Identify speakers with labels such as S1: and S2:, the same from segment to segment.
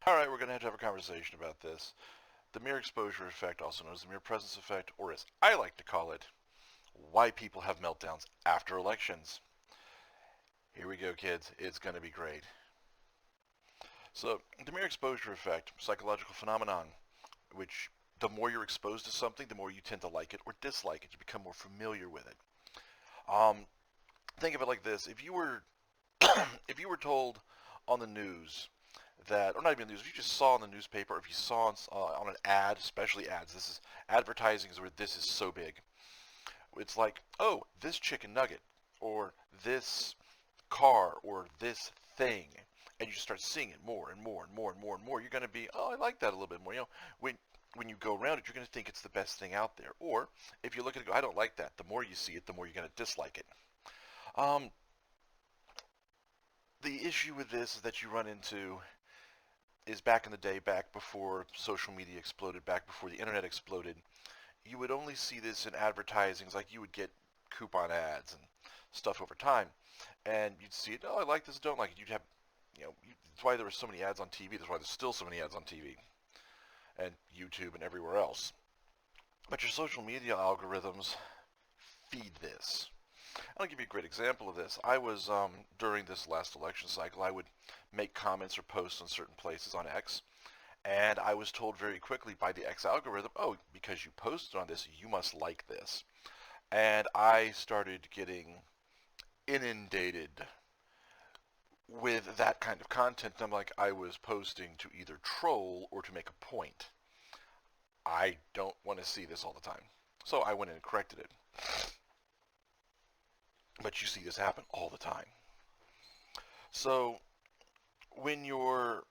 S1: Alright, we're going to have a conversation about this. The mere exposure effect, also known as the mere presence effect, or as I like to call it, why people have meltdowns after elections. Here we go, kids. It's going to be great. So, the mere exposure effect, psychological phenomenon, which the more you're exposed to something, the more you tend to like it or dislike it. You become more familiar with it. Um, think of it like this: if you were told on the news that, or not even news, if you just saw in the newspaper, or if you saw on an ad, especially ads, this is advertising is where this is so big. It's like, oh, this chicken nugget, or this car, or this thing, and you just start seeing it more and more and more and more and more. You're going to be, oh, I like that a little bit more. When you go around it, you're going to think it's the best thing out there. Or if you look at it, and go, I don't like that. The more you see it, the more you're going to dislike it. Um, the issue with this is that you run into is back in the day, back before social media exploded, back before the internet exploded, you would only see this in advertisings, like you would get coupon ads and stuff over time, and you'd see it, oh, I like this, don't like it. You'd have, that's why there were so many ads on TV. That's why there's still so many ads on TV and YouTube and everywhere else. But your social media algorithms feed this. I'll give you a great example of this. I was, during this last election cycle, I would make comments or posts on certain places on X, and I was told very quickly by the X algorithm, oh, because you posted on this, you must like this. And I started getting inundated with that kind of content. I'm like, I was posting to either troll or to make a point. I don't want to see this all the time. So I went in and corrected it. But you see this happen all the time. So when you're,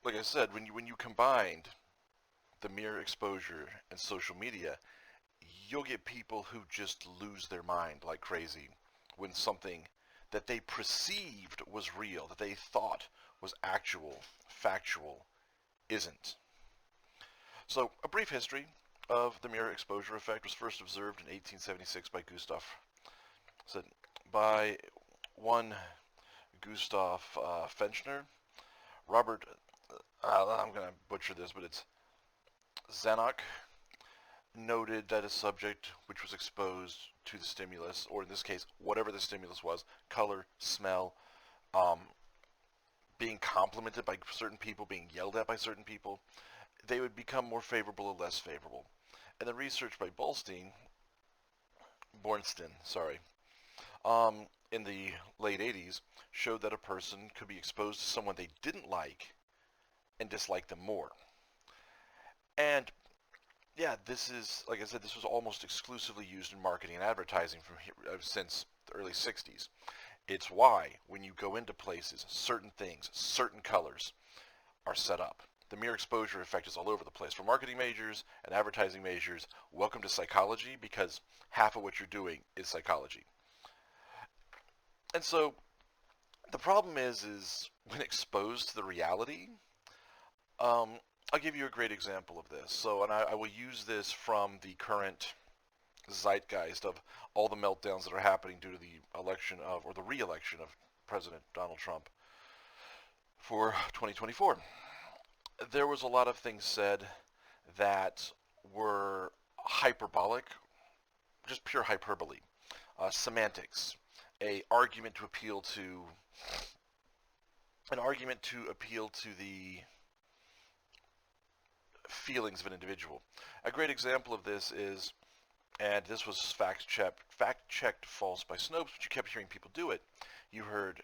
S1: like I said, when you combined the mere exposure and social media, you'll get people who just lose their mind like crazy when something that they perceived was real, that they thought was actual, factual, isn't. So, a brief history of the mirror exposure effect was first observed in 1876 by by one Gustav Fechner. Robert, I'm going to butcher this, but it's Zanuck, noted that a subject which was exposed to the stimulus, or in this case, whatever the stimulus was, color, smell, um, being complimented by certain people, being yelled at by certain people, they would become more favorable or less favorable. And the research by Bornstein, in the late 80s showed that a person could be exposed to someone they didn't like and dislike them more. And yeah, this is, like I said, this was almost exclusively used in marketing and advertising since the early 60s. It's why, when you go into places, certain things, certain colors are set up. The mere exposure effect is all over the place. For marketing majors and advertising majors, welcome to psychology, because half of what you're doing is psychology. And so the problem is when exposed to the reality, um, I'll give you a great example of this. So, and I will use this from the current zeitgeist of all the meltdowns that are happening due to the election of, or the re-election of President Donald Trump for 2024. There was a lot of things said that were hyperbolic, just pure hyperbole, semantics, a argument to appeal to, an argument to appeal to the feelings of an individual. A great example of this is, and this was fact-checked false by Snopes, but you kept hearing people do it. You heard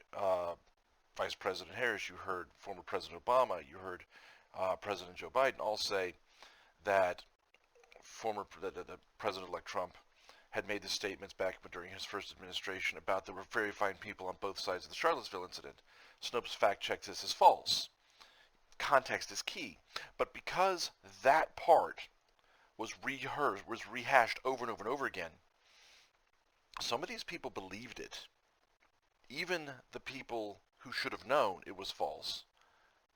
S1: Vice President Harris, you heard former President Obama, you heard President Joe Biden all say that President-elect Trump had made the statements back during his first administration about there were very fine people on both sides of the Charlottesville incident. Snopes fact-checked this as false. Context is key. But because that part was rehashed over and over and over again, some of these people believed it. Even the people who should have known it was false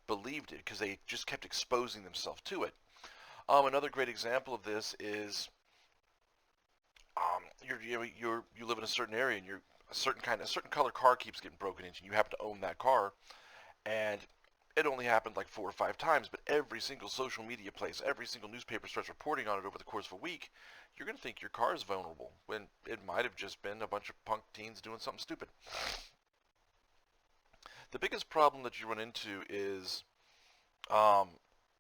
S1: believed it because they just kept exposing themselves to it. Another great example of this is you live in a certain area and a certain color car keeps getting broken into, and you happen to own that car, and it only happened like 4 or 5 times, but every single social media place, every single newspaper starts reporting on it over the course of a week, you're going to think your car is vulnerable when it might have just been a bunch of punk teens doing something stupid. The biggest problem that you run into is um,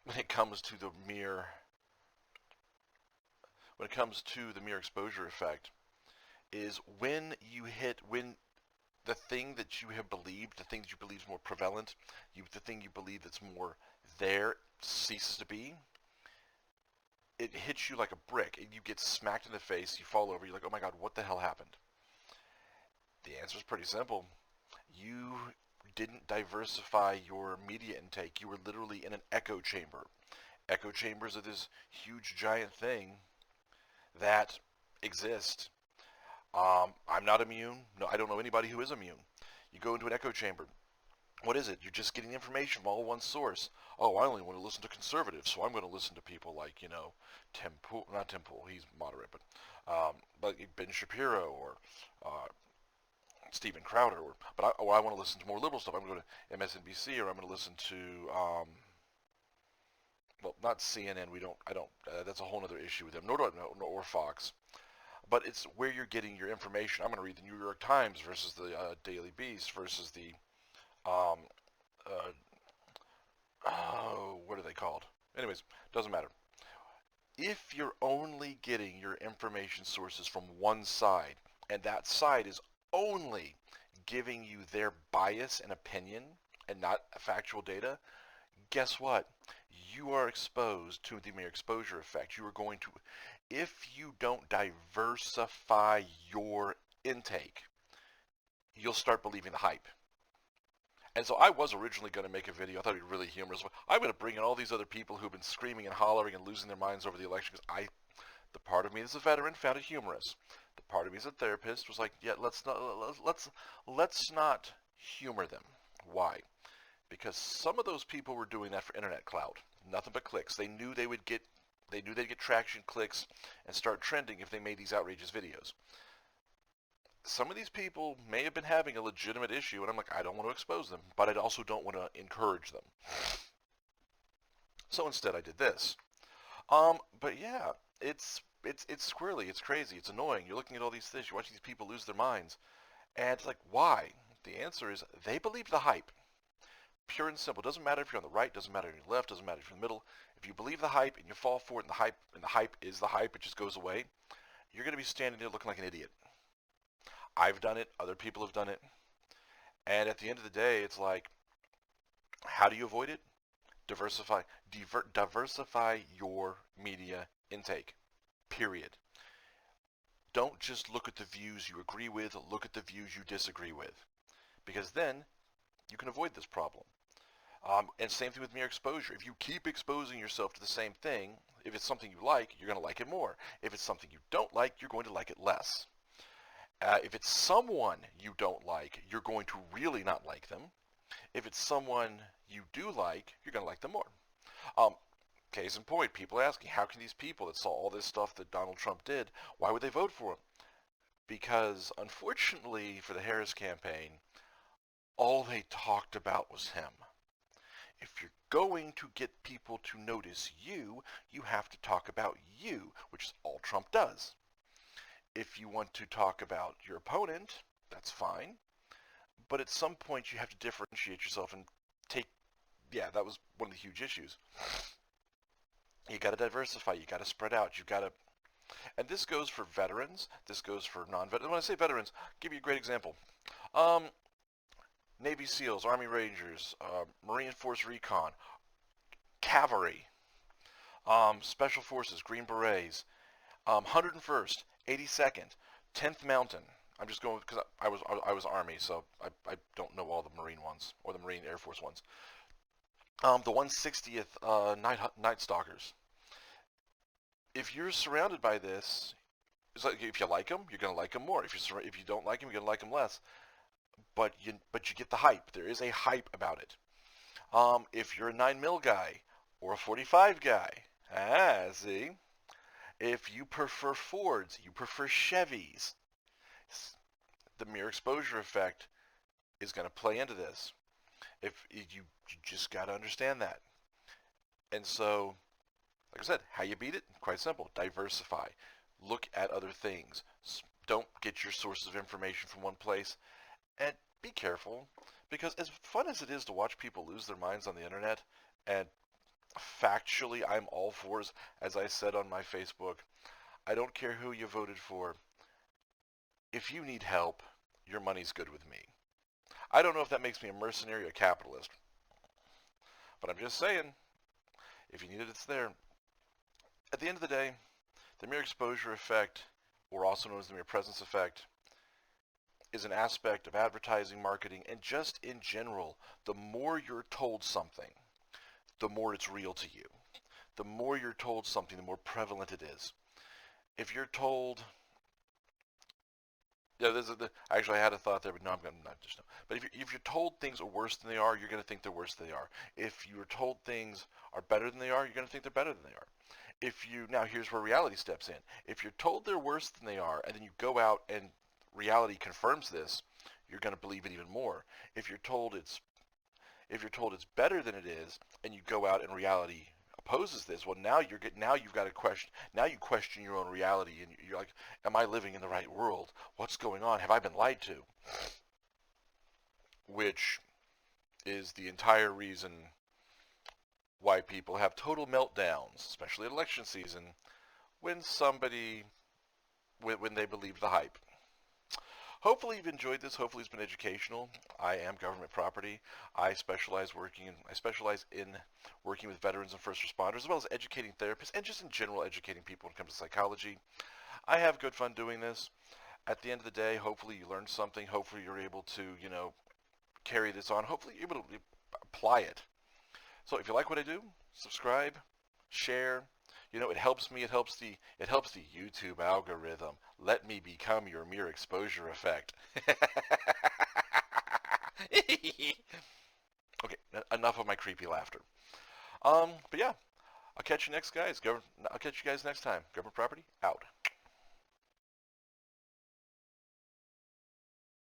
S1: when it comes to the mere exposure effect is when the thing that you have believed, the thing that you believe is more prevalent, the thing you believe that's more there ceases to be. It hits you like a brick, and you get smacked in the face. You fall over. You're like, oh my god, what the hell happened? The answer is pretty simple. You didn't diversify your media intake. You were literally in an echo chamber. Echo chambers are this huge giant thing that exist. I'm not immune. No, I don't know anybody who is immune. You go into an echo chamber. What is it? You're just getting information from all one source. Oh, I only want to listen to conservatives, so I'm going to listen to people like, Tim Pool, not Tim Pool, he's moderate, but like Ben Shapiro or Steven Crowder, or I want to listen to more liberal stuff. I'm going to go to MSNBC, or I'm going to listen to, well, not CNN. That's a whole other issue with them. Nor do I know, or Fox. But it's where you're getting your information. I'm going to read the New York Times versus the Daily Beast versus the, um, what are they called? Anyways, doesn't matter. If you're only getting your information sources from one side, and that side is only giving you their bias and opinion and not factual data, guess what? You are exposed to the mere exposure effect. You are going to, if you don't diversify your intake, you'll start believing the hype. And so I was originally going to make a video. I thought it'd be really humorous. I'm going to bring in all these other people who've been screaming and hollering and losing their minds over the election because the part of me that's a veteran found it humorous. The part of me as a therapist was like, yeah, let's not humor them. Why? Because some of those people were doing that for internet clout. Nothing but clicks. They knew they'd get traction, clicks, and start trending if they made these outrageous videos. Some of these people may have been having a legitimate issue, and I'm like, I don't want to expose them, but I also don't want to encourage them. So instead I did this. But yeah, it's squirrely, it's crazy, it's annoying. You're looking at all these things, you're watching these people lose their minds, and it's like, why? The answer is they believe the hype. Pure and simple. Doesn't matter if you're on the right, doesn't matter if you're on the left, doesn't matter if you're in the middle. If you believe the hype and you fall for it, and the hype is the hype, it just goes away, you're going to be standing there looking like an idiot. I've done it, other people have done it, and at the end of the day, it's like, how do you avoid it? Diversify your media intake. Period. Don't just look at the views you agree with, look at the views you disagree with. Because then you can avoid this problem. And same thing with mere exposure. If you keep exposing yourself to the same thing, if it's something you like, you're going to like it more. If it's something you don't like, you're going to like it less. If it's someone you don't like, you're going to really not like them. If it's someone you do like, you're going to like them more. Case in point, people asking, how can these people that saw all this stuff that Donald Trump did, why would they vote for him? Because unfortunately for the Harris campaign, all they talked about was him. If you're going to get people to notice you, you have to talk about you, which is all Trump does. If you want to talk about your opponent, that's fine. But at some point you have to differentiate yourself and that was one of the huge issues. You got to diversify, you got to spread out, and this goes for veterans, this goes for non-veterans. When I say veterans, I'll give you a great example. Navy SEALs, Army Rangers, Marine Force Recon, Cavalry, Special Forces, Green Berets, 101st, 82nd, 10th Mountain. I'm just going because I was Army, so I don't know all the Marine ones or the Marine Air Force ones. The 160th Night Stalkers. If you're surrounded by this, it's like if you like them, you're gonna like them more. If you don't like them, you're gonna like them less. But you get the hype. There is a hype about it. If you're a 9mm guy or a 45 guy, see. If you prefer Fords, you prefer Chevys, the mere exposure effect is going to play into this. You just got to understand that. And so, like I said, how you beat it? Quite simple. Diversify. Look at other things. Don't get your sources of information from one place. And be careful, because as fun as it is to watch people lose their minds on the internet, and factually I'm all for, as I said on my Facebook, I don't care who you voted for. If you need help, your money's good with me. I don't know if that makes me a mercenary or a capitalist, but I'm just saying, if you need it, it's there. At the end of the day, the mere exposure effect, or also known as the mere presence effect, is an aspect of advertising, marketing, and just in general, the more you're told something, the more it's real to you. The more you're told something, the more prevalent it is. If you're told, yeah, actually I had a thought there, but no, I'm going to not just know. But if you're told things are worse than they are, you're going to think they're worse than they are. If you're told things are better than they are, you're going to think they're better than they are. Now here's where reality steps in. If you're told they're worse than they are, and then you go out and reality confirms this, you're going to believe it even more. If you're told it's better than it is, and you go out and reality opposes this, well, now you've got to question. Now you question your own reality, and you're like, am I living in the right world? What's going on? Have I been lied to? Which is the entire reason why people have total meltdowns, especially at election season, when when they believe the hype. Hopefully you've enjoyed this. Hopefully it's been educational. I am Government Property. I specialize in working with veterans and first responders, as well as educating therapists and just in general educating people when it comes to psychology. I have good fun doing this. At the end of the day, hopefully you learned something. Hopefully you're able to, carry this on. Hopefully you're able to apply it. So if you like what I do, subscribe, share. It helps me. It helps the YouTube algorithm. Let me become your mere exposure effect. Okay, enough of my creepy laughter. But yeah, I'll catch you guys next time. Government Property out.